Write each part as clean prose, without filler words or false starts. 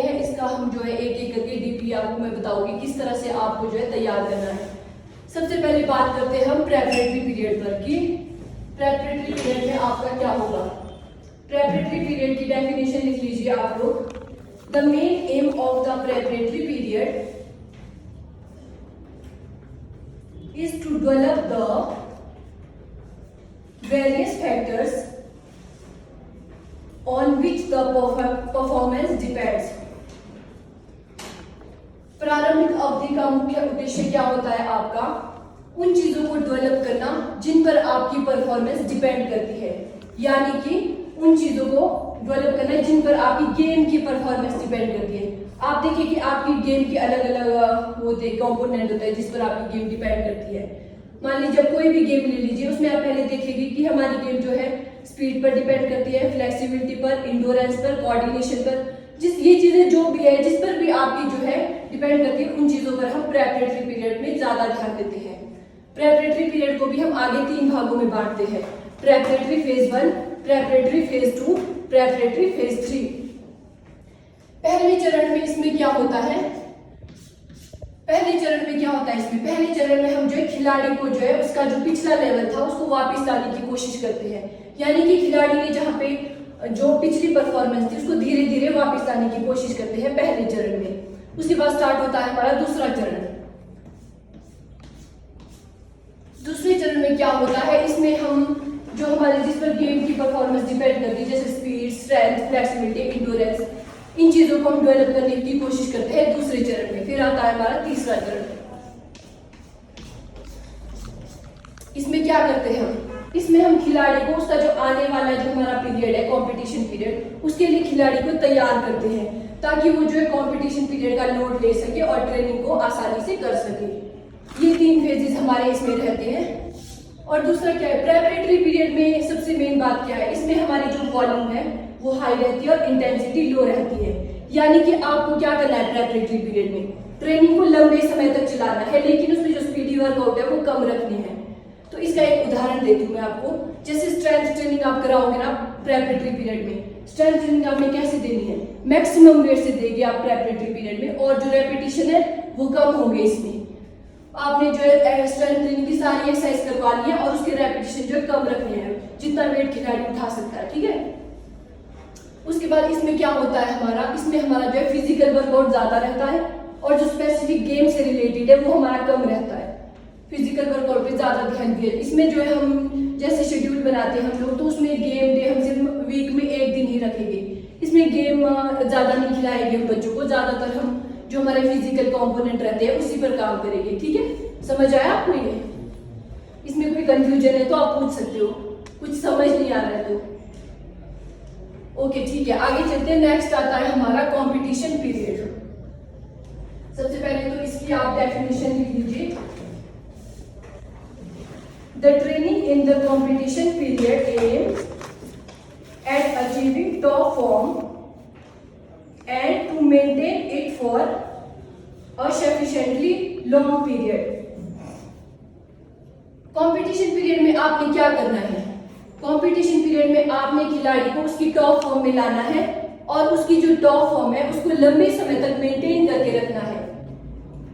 हैं इसका हम जो है एक एक करके डीपली आपको मैं बताऊंगी किस तरह से आपको जो है तैयार करना है। सबसे पहले बात करते हैं हम प्रेपरेटरी पीरियड पर कि प्रेपरेटरी पीरियड में आपका क्या होगा। प्रेपरेटरी पीरियड की डेफिनेशन लिख लीजिए आप लोग। The main M of the preparatory period is to develop the various factors on which the performance depends। प्रारंभिक अवधि का मुख्य उद्देश्य क्या होता है आपका? उन चीजों को डेवलप करना जिन पर आपकी परफॉर्मेंस डिपेंड करती है, यानी कि उन चीजों को डेवलप करना जिन पर आपकी गेम की परफॉर्मेंस डिपेंड करती है। आप देखिए कि आपकी गेम की अलग अलग होते कंपोनेंट होते हैं जिस पर आपकी गेम डिपेंड करती है। मान लीजिए जब कोई भी गेम ले लीजिए, उसमें आप पहले देखेंगे कि हमारी गेम जो है स्पीड पर डिपेंड करती है, फ्लेक्सिबिलिटी पर, इंडोरेंस पर, कोऑर्डिनेशन पर, ये चीजें जो भी है जिस पर भी आपकी जो है डिपेंड करती है, उन चीजों पर हम प्रेपरेटरी पीरियड में ज्यादा ध्यान देते हैं। प्रेपरेटरी पीरियड को भी हम आगे 3 भागों में बांटते हैं, preparatory phase 1, preparatory phase 2, preparatory phase 3। पहले चरण में इसमें क्या होता है? पहले चरण में हम जो है खिलाड़ी को जो है उसका जो पिछला लेवल था उसको वापस लाने की कोशिश करते हैं, यानी कि खिलाड़ी ने जहां पे जो पिछली परफॉर्मेंस थी उसको धीरे धीरे वापस लाने की कोशिश करते हैं पहले चरण में। उसके बाद स्टार्ट होता है हमारा दूसरा चरण। दूसरे चरण में क्या होता है? इसमें हम जो हमारे जिस पर गेम की परफॉर्मेंस डिपेंड करती है, जैसे स्पीड, स्ट्रेंथ, फ्लेक्सिबिलिटी, इंडोरेंस, इन चीजों को हम डेवलप करने की कोशिश करते हैं दूसरे चरण में। फिर आता है हमारा तीसरा चरण। इसमें क्या करते हैं हम? इसमें हम खिलाड़ी को उसका जो आने वाला जो हमारा पीरियड है, कंपटीशन पीरियड, उसके लिए खिलाड़ी को तैयार करते हैं ताकि वो जो है कंपटीशन पीरियड का लोड ले सके और ट्रेनिंग को आसानी से कर सके। ये 3 फेजेस हमारे इसमें रहते हैं। और दूसरा क्या है? प्रेपरेटरी पीरियड में सबसे मेन बात क्या है? इसमें हमारी जो वॉल्यूम है वो हाई रहती है और इंटेंसिटी लो रहती है, यानी कि आपको क्या करना है प्रेपरेटरी पीरियड में? ट्रेनिंग को लंबे समय तक चलाना है, लेकिन उसमें जो स्पीडी वर्कआउट है वो कम रखनी है। तो इसका एक उदाहरण देती हूँ मैं आपको। जैसे स्ट्रेंथ ट्रेनिंग आप कराओगे ना प्रेपरेटरी पीरियड में, स्ट्रेंथ ट्रेनिंग आपने कैसे देनी है? मैक्सिमम वेट से देगी आप प्रेपरेटरी पीरियड में, और जो रेपिटेशन है वो कम होंगे। इसमें आपने जो है स्ट्रेंथ ट्रेनिंग की सारी एक्सरसाइज करवा ली है और उसके रेपिटेशन जो है कम रखने हैं, जितना वेट खिलाड़ी उठा सकता है, ठीक है। उसके बाद इसमें क्या होता है हमारा? इसमें हमारा जो है फिजिकल वर्कआउट ज्यादा रहता है और जो स्पेसिफिक गेम से रिलेटेड है वो हमारा कम रहता है। फिजिकल वर्कआउट पे ज्यादा ध्यान दिया। इसमें जो है हम जैसे शेड्यूल बनाते हैं हम लोग, तो उसमें गेम डे हम सिर्फ वीक में 1 दिन ही रखेंगे। इसमें गेम ज्यादा नहीं खिलाएंगे हम बच्चों को, ज्यादातर हम जो हमारे फिजिकल कंपोनेंट रहते हैं उसी पर काम करेंगे, ठीक है। समझ आया आपको ये? इसमें कोई कंफ्यूजन है तो आप पूछ सकते हो, कुछ समझ नहीं आ रहा है तो ओके, ठीक है। आगे चलते हैं। नेक्स्ट आता है हमारा कंपटीशन पीरियड। सबसे पहले तो इसकी आप डेफिनेशन लिख लीजिए। The training in the competition period aims at achieving top form and to maintain it for a sufficiently long period। Competition period में आपने क्या करना है? कंपटीशन पीरियड में आपने खिलाड़ी को उसकी टॉप फॉर्म में लाना है और उसकी जो टॉप फॉर्म है उसको लंबे समय तक मेंटेन करके रखना है।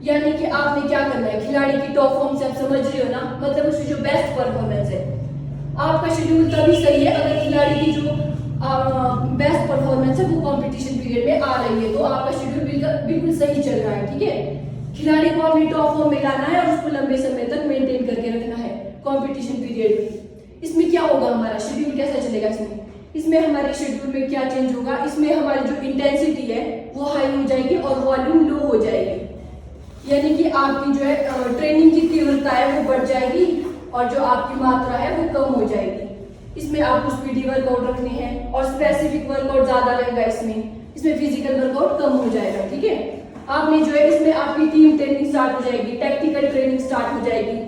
यानी कि आपने क्या करना है? खिलाड़ी की टॉप फॉर्म से आप समझ रहे हो ना, मतलब उसकी जो बेस्ट परफॉर्मेंस है। आपका शेड्यूल तभी सही है अगर खिलाड़ी की जो बेस्ट परफॉर्मेंस है वो कंपटीशन पीरियड में आ रही है, तो आपका शेड्यूल बिल्कुल सही चल रहा है, ठीक है। खिलाड़ी को आपने टॉप फॉर्म में लाना है और उसको लंबे समय तक मेंटेन करके रखना है कंपटीशन पीरियड में। इसमें क्या होगा? हमारा शेड्यूल कैसा चलेगा? इसमें हमारे शेड्यूल में क्या चेंज होगा? इसमें हमारी जो इंटेंसिटी है वो हाई हो जाएगी और वॉल्यूम लो हो जाएगी, यानी कि आपकी जो है ट्रेनिंग की तीव्रता है वो बढ़ जाएगी और जो आपकी मात्रा है वो कम हो जाएगी। इसमें आपको स्पीडी वर्कआउट रखने हैं और स्पेसिफिक वर्कआउट ज्यादा रहेगा। इसमें फिजिकल वर्कआउट कम हो जाएगा, ठीक है। आपने जो है इसमें आपकी टीम ट्रेनिंग स्टार्ट हो जाएगी, टेक्निकल ट्रेनिंग स्टार्ट हो जाएगी,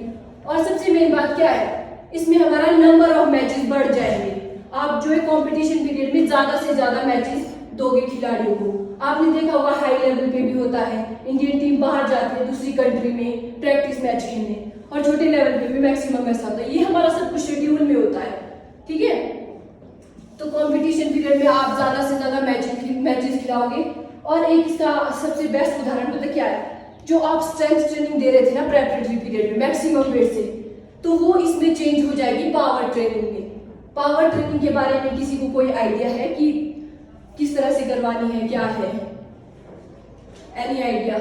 और सबसे मेन बात क्या है? इसमें हमारा नंबर ऑफ मैचेस बढ़ जाएंगे। आप जो है कंपटीशन पीरियड में ज्यादा से ज्यादा मैचेस दोगे खिलाड़ियों को। आपने देखा होगा हाई लेवल पे भी होता है, इंडियन टीम बाहर जाती है दूसरी कंट्री में प्रैक्टिस मैच खेलने, और छोटे लेवल पे भी मैक्सिमम ऐसा होता है। ये हमारा सब कुछ शेड्यूल में होता है, ठीक है। तो कंपटीशन पीरियड में आप ज्यादा से ज्यादा मैचेस खिलाओगे। और एक इसका सबसे बेस्ट उदाहरण पता क्या है, जो आप स्ट्रेंथ ट्रेनिंग दे रहे थे ना प्रेपरेटरी पीरियड में मैक्सिमम वेट से, तो वो इसमें चेंज हो जाएगी पावर ट्रेनिंग में। पावर ट्रेनिंग के बारे में किसी को कोई आइडिया है कि किस तरह से करवानी है, क्या है? Any idea?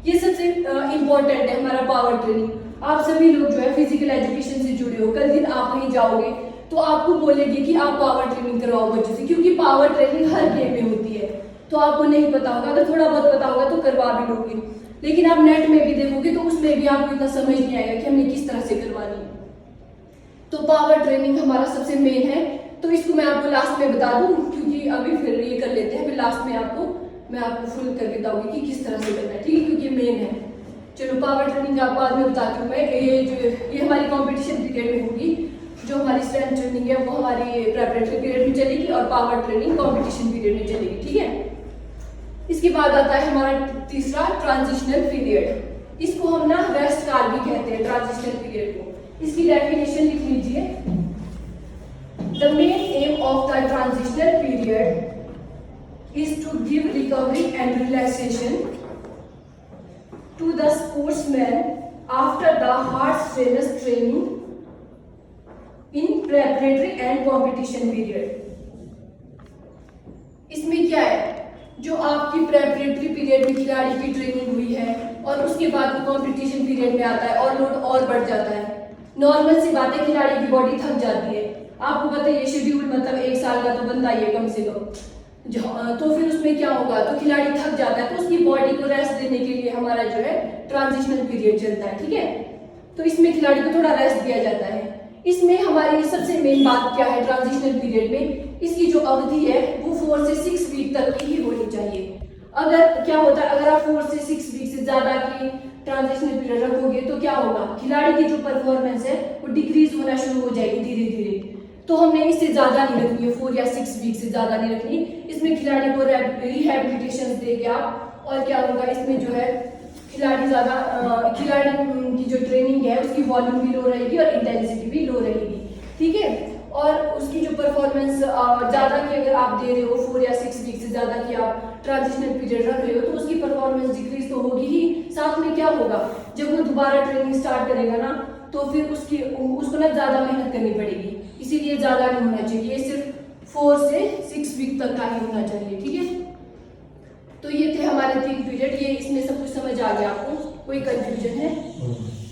ये सबसे इम्पोर्टेंट है हमारा पावर ट्रेनिंग। आप सभी लोग जो है फिजिकल एजुकेशन से जुड़े हो, कल दिन आप कहीं जाओगे तो आपको बोलेंगे कि आप पावर ट्रेनिंग करवाओ बच्चों से, क्योंकि पावर ट्रेनिंग हर गेम में होती है। तो आपको नहीं पता होगा, अगर थोड़ा बहुत पता होगा तो करवा भी लोगे, लेकिन आप नेट में भी देखोगे तो उसमें भी आपको इतना समझ नहीं आएगा कि हमने किस तरह से करवानी है। तो पावर ट्रेनिंग हमारा सबसे मेन है। तो इसको मैं आपको लास्ट में बता दूं, क्योंकि अभी फिर ये कर लेते हैं, फिर लास्ट में मैं आपको फुल करके बताऊंगी कि किस तरह से करना है, ठीक है, क्योंकि मेन है। चलो पावर ट्रेनिंग आपको बाद में बताती हूँ मैं। ये हमारी कॉम्पिटिशन पीरियड में होगी। जो हमारी स्ट्रेंथ ट्रेनिंग है वो हमारी प्रेपरेटरी पीरियड में चलेगी और पावर ट्रेनिंग कॉम्पिटिशन पीरियड में चलेगी, ठीक है। इसके बाद आता है हमारा तीसरा ट्रांजिशनल पीरियड। इसको हम ना रेस्ट काल भी कहते हैं, ट्रांजिशनल पीरियड को। इसकी डेफिनेशन लिख लीजिए। The main M of the transitional period is to give recovery and relaxation to the sportsman after the hard strenuous training in preparatory and competition period। इसमें क्या है, जो आपकी प्रेपरेटरी पीरियड में खिलाड़ी की ट्रेनिंग हुई है और उसके बाद वो कंपटीशन पीरियड में आता है और लोड और बढ़ जाता है। नॉर्मल सी बात है, खिलाड़ी की बॉडी थक जाती है। आपको पता है ये शेड्यूल मतलब 1 साल का तो बनता ही है कम से कम। तो फिर उसमें क्या होगा, तो खिलाड़ी थक जाता है, तो उसकी बॉडी को रेस्ट देने के लिए हमारा जो है ट्रांजिशनल पीरियड चलता है, ठीक है। तो इसमें खिलाड़ी को थोड़ा रेस्ट दिया जाता है। इसमें हमारी सबसे मेन बात क्या है ट्रांजिशनल पीरियड में, इसकी जो अवधि है वो 4 से 6 वीक तक की ही होनी चाहिए। अगर क्या होता है, अगर आप 4 से 6 वीक से ज्यादा की ट्रांजिशनल पीरियड रखोगे तो क्या होगा, खिलाड़ी की जो परफॉर्मेंस है वो डिक्रीज होना शुरू हो जाएगी धीरे धीरे। तो हमने इससे ज्यादा नहीं रखनी है, 4 या 6 वीक से ज्यादा नहीं रखनी। इसमें खिलाड़ी को रिहैबिलिटेशन देंगे आप, और क्या होगा इसमें जो है खिलाड़ी की जो ट्रेनिंग है उसकी वॉल्यूम भी लो रहेगी और इंटेंसिटी भी लो रहेगी, ठीक है। और उसकी जो परफॉर्मेंस ज्यादा की अगर आप दे रहे हो, 4 या 6 वीक से ज्यादा की आप ट्रांजिशनल पीरियड रख रहे हो, तो उसकी परफॉर्मेंस डिक्रीज तो होगी ही। साथ में क्या होगा, जब वो दोबारा ट्रेनिंग स्टार्ट करेगा ना, तो फिर उसको ना ज्यादा मेहनत करनी पड़ेगी। इसीलिए ज्यादा नहीं होना चाहिए, सिर्फ 4 से 6 वीक तक का ही होना चाहिए, ठीक है। तो ये थे हमारे 3 पीरियड। ये इसमें सब कुछ समझ आ गया आपको, कोई कंफ्यूजन है?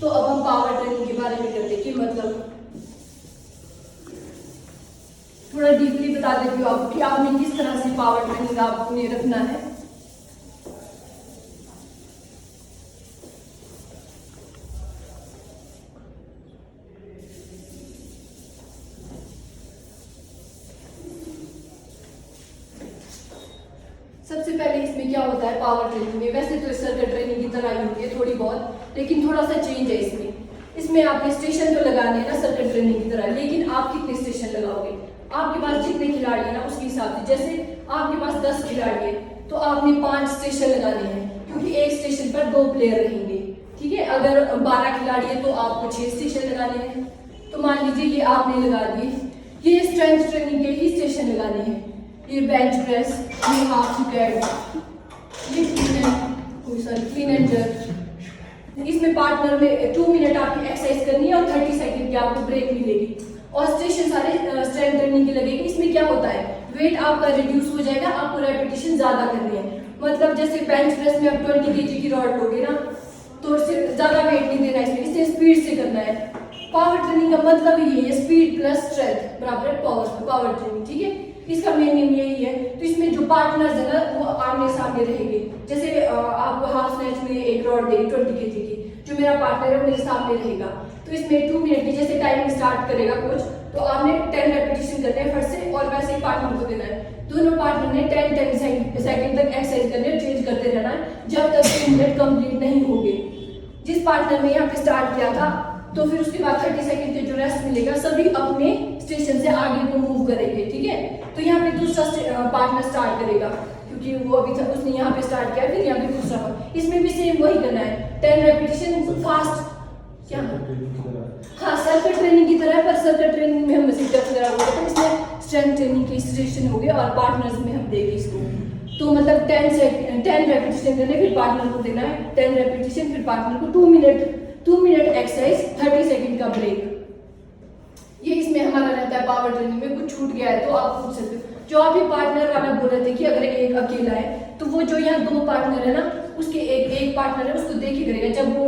तो अब हम पावर ट्रेनिंग के बारे में करते कि मतलब थोड़ा डीपली बता देती हूँ आपको कि आपने किस तरह से पावर ट्रेनिंग आपने रखना है। सबसे पहले इसमें क्या होता है पावर ट्रेनिंग में, वैसे तो सर्किट ट्रेनिंग की तरह ही होती है थोड़ी बहुत, लेकिन थोड़ा सा चेंज है इसमें आपने स्टेशन तो लगाने हैं ना सर्किट ट्रेनिंग की तरह, लेकिन आप कितने स्टेशन लगाओगे, आपके पास जितने खिलाड़ी है ना उसके हिसाब से। जैसे आपके पास 10 खिलाड़ी है तो आपने 5 स्टेशन लगाने हैं, क्योंकि एक स्टेशन पर 2 प्लेयर रहेंगे, ठीक है। अगर 12 खिलाड़ी है तो आपको 6 स्टेशन लगाने हैं। तो मान लीजिए ये आपने लगा दिए, ये स्ट्रेंथ ट्रेनिंग के ही स्टेशन लगाने हैं। ये बेंच प्रेस, ये हाफ स्क्वाट, ये क्लीन एंड जर्क। इसमें पार्टनर में 2 मिनट आपकी एक्सरसाइज करनी है और 30 सेकंड की आपको ब्रेक मिलेगी। और स्टेशन सारे स्ट्रेंथ ट्रेनिंग की लगेगी। इसमें क्या होता है, वेट आपका रिड्यूस हो जाएगा, आपको रेपिटेशन ज्यादा करनी है। मतलब जैसे बेंच प्रेस में आप 20 kg की रॉड लोगे ना, तो सिर्फ ज्यादा वेट नहीं देना है, इसमें स्पीड से करना है। पावर ट्रेनिंग का मतलब ये है, स्पीड प्लस स्ट्रेंथ बराबर पावर ट्रेनिंग, ठीक है। इसका मेन एम यही है। तो इसमें जो पार्टनर्स है ना वो आमने सामने रहेंगे। जैसे आपको हाफ स्नैच में एक रॉड देगी 20 kg की, जो मेरा पार्टनर है मेरे सामने रहेगा। तो इसमें 2 मिनट की जैसे टाइमिंग स्टार्ट करेगा कोच, तो आपने 10 रेपिटेशन करने हैं फट से, और वैसे ही पार्टनर को देना है। दोनों पार्टनर ने 10 सेकंड तक एक्सरसाइज करनी है, चेंज करते रहना है जब तक 2 मिनट कंप्लीट नहीं होंगे। जिस पार्टनर ने यहाँ पे स्टार्ट किया था, तो फिर उसके बाद 30 सेकंड के जो रेस्ट मिलेगा, सभी अपने स्टेशन से आगे को मूव करेंगे, ठीक है। तो यहाँ पे दूसरा पार्टनर स्टार्ट करेगा, क्योंकि वो अभी था उसने यहाँ पे स्टार्ट किया, फिर यहाँ पे दूसरा। इसमें भी सेम वही करना है, 10 रेपिटेशन फास्ट। क्या हाँ, सर्किट ट्रेनिंग की तरह, पर सर्किट ट्रेनिंग में हम मसीह वगैरह होगा, तो इसमें स्ट्रेंथ ट्रेनिंग के स्टेशन हो गए और पार्टनर्स में हम देंगे इसको। तो मतलब 10 रेपिटेशन करने, फिर पार्टनर को देना है 10 रेपिटेशन, फिर पार्टनर को 2 मिनट एक्सरसाइज, 30 सेकंड का ब्रेक। ये इसमें हमारा रहता है पावर ट्रेनिंग में। कुछ छूट गया है तो आप पूछ सकते हो। जो आप ये पार्टनर वाला बोल रहे थे कि अगर एक अकेला है तो वो जो यहाँ 2 पार्टनर है ना, उसके एक पार्टनर है उसको देख ही करेगा। जब वो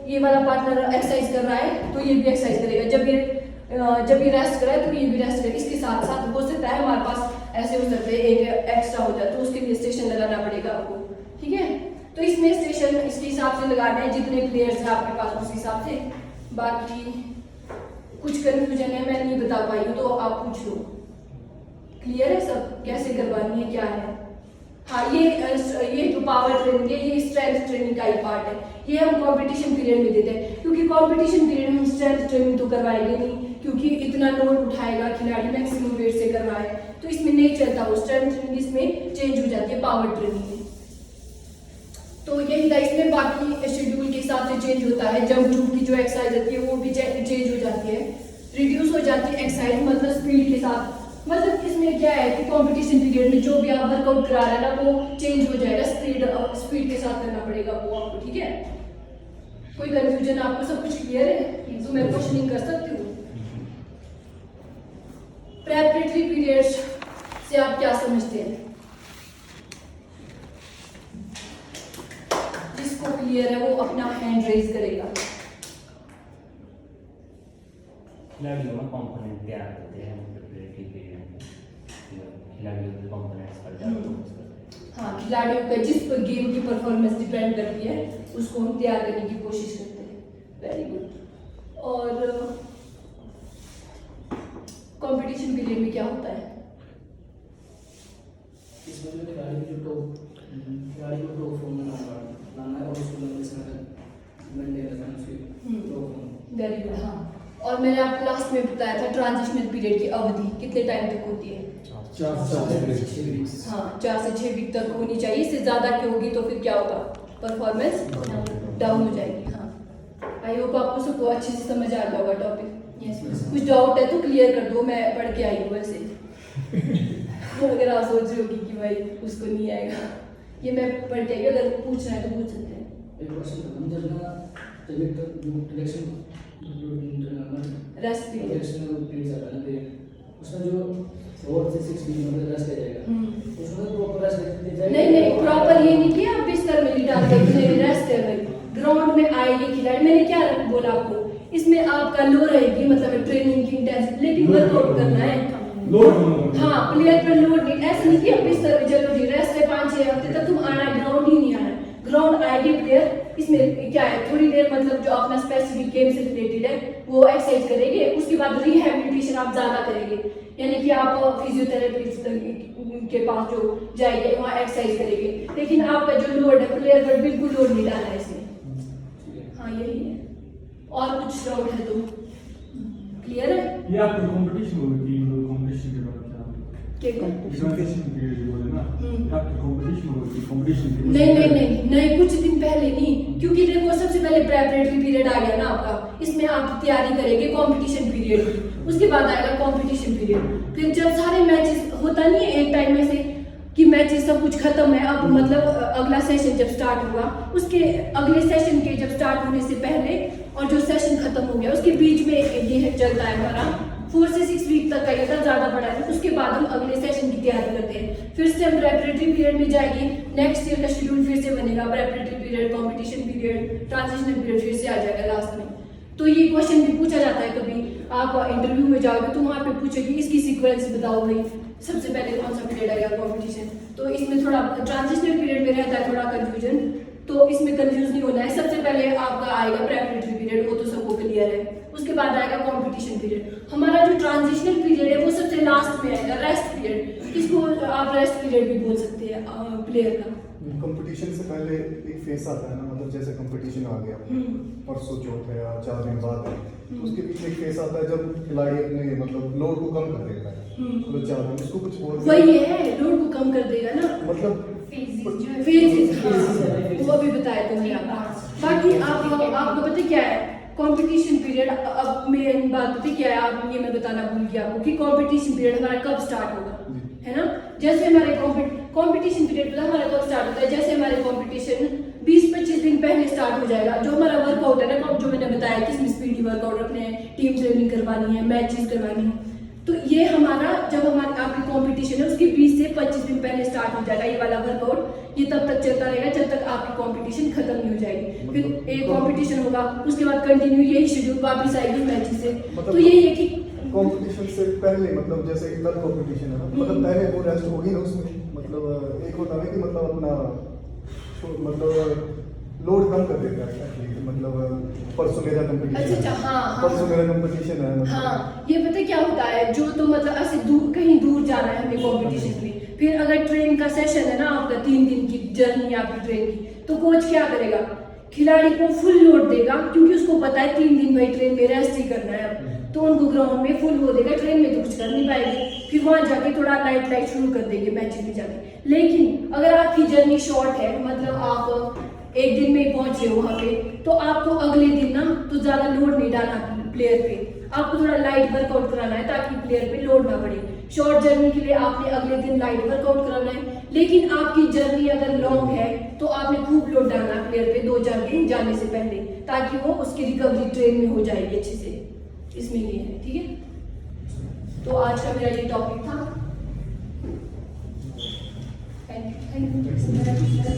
ये वाला पार्टनर एक्सरसाइज कर रहा है तो ये भी एक्सरसाइज करेगा, जब ये रेस्ट कर रहा है तो ये भी रेस्ट करेगा। इसके साथ साथ हो सकता है हमारे पास ऐसे हो सकते हैं एक एक्स्ट्रा हो जाए तो उसके लिए स्टेशन लगाना पड़ेगा आपको, ठीक है। तो इसमें स्टेशन इसके हिसाब से लगाना है जितने प्लेयर्स हैं आपके पास उस हिसाब से। बाकी कुछ कंफ्यूजन है मैं नहीं बता पाई हूँ तो आप पूछ लो। क्लियर है सब कैसे करवानी है क्या है? हाँ, ये जो पावर ट्रेनिंग है ये स्ट्रेंथ ट्रेनिंग का ही पार्ट है। ये हम कंपटीशन पीरियड में देते हैं, क्योंकि कंपटीशन पीरियड में हम स्ट्रेंथ ट्रेनिंग तो करवाएंगे नहीं, क्योंकि इतना लोड उठाएगा खिलाड़ी, मैक्सिमम वेट से कर रहा है तो इसमें नहीं चलता वो। स्ट्रेंथ ट्रेनिंग इसमें चेंज हो जाती है पावर ट्रेनिंग में। तो यही था इसमें। बाकी शेड्यूल के हिसाब से चेंज होता है। जंप जूप की जो एक्सरसाइज होती है वो भी चेंज हो जाती है, रिड्यूस हो जाती है एक्सरसाइज, मतलब स्पीड के साथ। मतलब इसमें क्या है कि कंपटीशन पीरियड में जो भी आप वर्कआउट करा रहे हैं ना वो चेंज हो जाएगा, स्पीड के साथ करना पड़ेगा वो आपको, ठीक है। कोई कंफ्यूजन आपको सब कुछ क्लियर है तो मैं क्वेश्चनिंग कर सकती हूँ। प्रेपरेटरी पीरियड्स से आप क्या समझते हैं? जिसको क्लियर है वो अपना हैंड रेज करेगा। खिलाड़ियों में कंपोनेंट तैयार करते हैं प्रेपरेटरी पीरियड में, खिलाड़ियों के कंपोनेंट्स पर ज़्यादा फोकस करते हैं। हाँ, खिलाड़ियों का जिस पर गेम की परफॉर्मेंस डिपेंड करती है उसको हम तैयार करने की कोशिश करते हैं। Very good. और कंपटीशन पीरियड में क्या होता है? इसमें जो खिलाड़ी को टॉप फॉर्म में लाना है और उसको लंबे समय तक मेंटेन रखना है उसकी टॉप फॉर्म। Very good. हाँ, और मैंने आपको लास्ट में बताया था ट्रांजिशनल पीरियड की अवधि कितने टाइम तक होती है? 4 से 6 वीक। हाँ, 4 से 6 वीक तक होनी चाहिए। इससे ज़्यादा की होगी तो फिर क्या होगा? परफॉर्मेंस डाउन हो जाएगी। हाँ, आई होप आपको सबको अच्छे से समझ आ गया होगा टॉपिक। कुछ डाउट है तो क्लियर कर दो, मैं पढ़ के आई हूँ वैसे। अगर आप सोच रहे होगी कि भाई उसको नहीं आएगा, ये मैं पढ़ के आई, अगर पूछना है तो पूछ सकते हैं। एक क्वेश्चन खत्म करना जब एक रिलेक्शन रेस्ट पीरियड उसमें जो 4 से 6 वीक में रेस्ट ले जाएगा उसमें तो प्रॉपर रेस्ट ले जाएगा। नहीं, प्रॉपर ये नहीं कि आप बिस्तर में लेटा के नहीं रेस्ट है भाई। ग्राउंड में आएगी खिलाड़ी, मैंने क्या बोला आपको, इसमें आपका लो रहेगी, मतलब ट्रेनिंग की इंटेंसिटी, लेकिन वर्कआउट करना है। हाँ, प्लेयर पर लोड नहीं, ऐसा नहीं कि अब बिस्तर में चलो जी रेस्ट है 5-6 हफ्ते तक तुम आना है, ग्राउंड ही नहीं आना है। ग्राउंड आएगी प्लेयर, इसमें क्या है थोड़ी देर मतलब जो अपना स्पेसिफिक गेम से रिलेटेड है वो एक्सरसाइज करेंगे, उसके बाद रिहैबिलिटेशन आप ज्यादा करेंगे, यानी कि आप फिजियोथेरेपिस्ट के पास जो जाएंगे वहाँ एक्सरसाइज करेंगे, लेकिन आपका जो लोड है प्लेयर पर बिल्कुल लोड नहीं डालना है इसमें। हाँ, यही है। और कुछ डाउट है तो क्लियर है? ये आपका कंपटीशन होगी, कंपटीशन के बाद क्या कंपटीशन पीरियड बोले ना, आपका कंपटीशन होगी, कंपटीशन नहीं, कुछ दिन पहले नहीं, क्योंकि देखो सबसे पहले प्रेपरेटरी पीरियड आ गया ना आपका, इसमें आप तैयारी करेंगे कंपटीशन पीरियड की, उसके बाद आएगा कंपटीशन पीरियड। फिर जब सारे मैचेस होता नहीं है एक टाइम में से कि मैचेस सब कुछ खत्म है, अब मतलब अगला सेशन जब स्टार्ट हुआ उसके अगले सेशन के जब स्टार्ट होने से पहले और जो सेशन खत्म हो गया उसके बीच में ये चलता है हमारा 4 से 6 वीक तक का, ये ज्यादा बड़ा है। उसके बाद हम अगले सेशन की तैयारी करते हैं, फिर से हम प्रेपरेटरी पीरियड में जाएंगे, नेक्स्ट ईयर का शेड्यूल फिर से बनेगा, preparatory period, competition period, transitional period फिर से आ जाएगा लास्ट में। तो ये क्वेश्चन भी पूछा जाता है, कभी आप इंटरव्यू में जाओगे तो वहाँ पे पूछेगी इसकी सीक्वेंस बताओ भाई, सबसे पहले कौन सा पीरियड आएगा कंपटीशन। तो इसमें थोड़ा ट्रांजिशनल पीरियड में रहता है थोड़ा कंफ्यूजन, तो इसमें कंफ्यूज नहीं होना है। सबसे पहले आपका आएगा प्रेपरेटरी पीरियड, वो तो सबको क्लियर है, उसके बाद आएगा कंपटीशन पीरियड। हमारा जो ट्रांजिशनल पीरियड है वो सबसे लास्ट में आएगा, रेस्ट पीरियड, इसको आप रेस्ट पीरियड भी बोल सकते हैं प्लेयर का। कंपटीशन से पहले एक फेस आता है ना, मतलब जैसे कंपटीशन आ गया परसों चौथ है या 4 दिन बाद है, उसके पीछे एक फेस आता है जब खिलाड़ी अपने मतलब लोड को कम कर देता है, मतलब 4 दिन इसको कुछ और वही है, लोड को कम कर देगा ना, मतलब फेजेस, वो अभी बताया तुमने आपको। बाकी आपको पता क्या है कंपटीशन पीरियड, अब मेन बात पता क्या है, आप ये मैं बताना भूल गया आपको कि कंपटीशन पीरियड हमारा कब स्टार्ट होगा, है ना। जैसे हमारे कंपटीशन पीरियड पता हमारा कब स्टार्ट होता है, जैसे हमारे कंपटीशन 20-25 दिन पहले स्टार्ट हो जाएगा। जो हमारा वर्कआउट है ना, जो मैंने बताया कि इसमें स्पीडी वर्कआउट रखने हैं, टीम ट्रेनिंग करवानी है, मैचेस करवानी है, तो ये हमारा जब हमारे आपकी कंपटीशन है उसके 20 से 25 दिन पहले स्टार्ट हो जाएगा ये वाला वर्कआउट। ये तब तक चलता रहेगा जब तक आपकी कंपटीशन खत्म नहीं हो जाएगी। फिर एक कंपटीशन होगा, उसके बाद कंटिन्यू यही शेड्यूल वापस आएगी मैचेस से। तो यही है कि कंपटीशन से पहले मतलब जैसे कि कल कंपटीशन है ना, मतलब पहले वो रेस्ट होगी ना उसमें, मतलब एक होता है कि मतलब अपना मतलब लोड कम कर देता है एथलीट, मतलब परसों मेरा कंपटीशन अच्छा, हाँ, परसों मेरा कंपटीशन है मतलब। हाँ, ये पता क्या होता है, जो तो मतलब ऐसे दूर कहीं दूर जाना है हमें कंपटीशन में, फिर अगर ट्रेन का सेशन है ना आपका 3 दिन की जर्नी है आपकी ट्रेन की, तो कोच क्या करेगा, खिलाड़ी को फुल लोड देगा, क्योंकि उसको पता है 3 दिन भाई ट्रेन में रेस्ट ही करना है अब, तो उनको ग्राउंड में फुल वो देगा, ट्रेन में तो कुछ कर नहीं पाएगी, फिर वहां जाके थोड़ा लाइट शुरू कर देंगे मैचेस में जाके। लेकिन अगर आपकी जर्नी शॉर्ट है, मतलब आप एक दिन में पहुंचे हो वहां पे, तो आपको अगले दिन ना तो ज्यादा लोड नहीं डालना प्लेयर पे, आपको थोड़ा लाइट वर्कआउट कराना है ताकि प्लेयर पे लोड ना पड़े। शॉर्ट जर्नी के लिए आपने अगले दिन लाइट वर्कआउट कराना है, लेकिन आपकी जर्नी अगर लॉन्ग है तो आपने खूब लोड डालना है प्लेयर पे 2-4 दिन जाने से पहले, ताकि वो उसकी रिकवरी ट्रेन में हो जाएगी अच्छे से। इसमें ये है, ठीक है। तो आज का मेरा ये टॉपिक था। Thank you.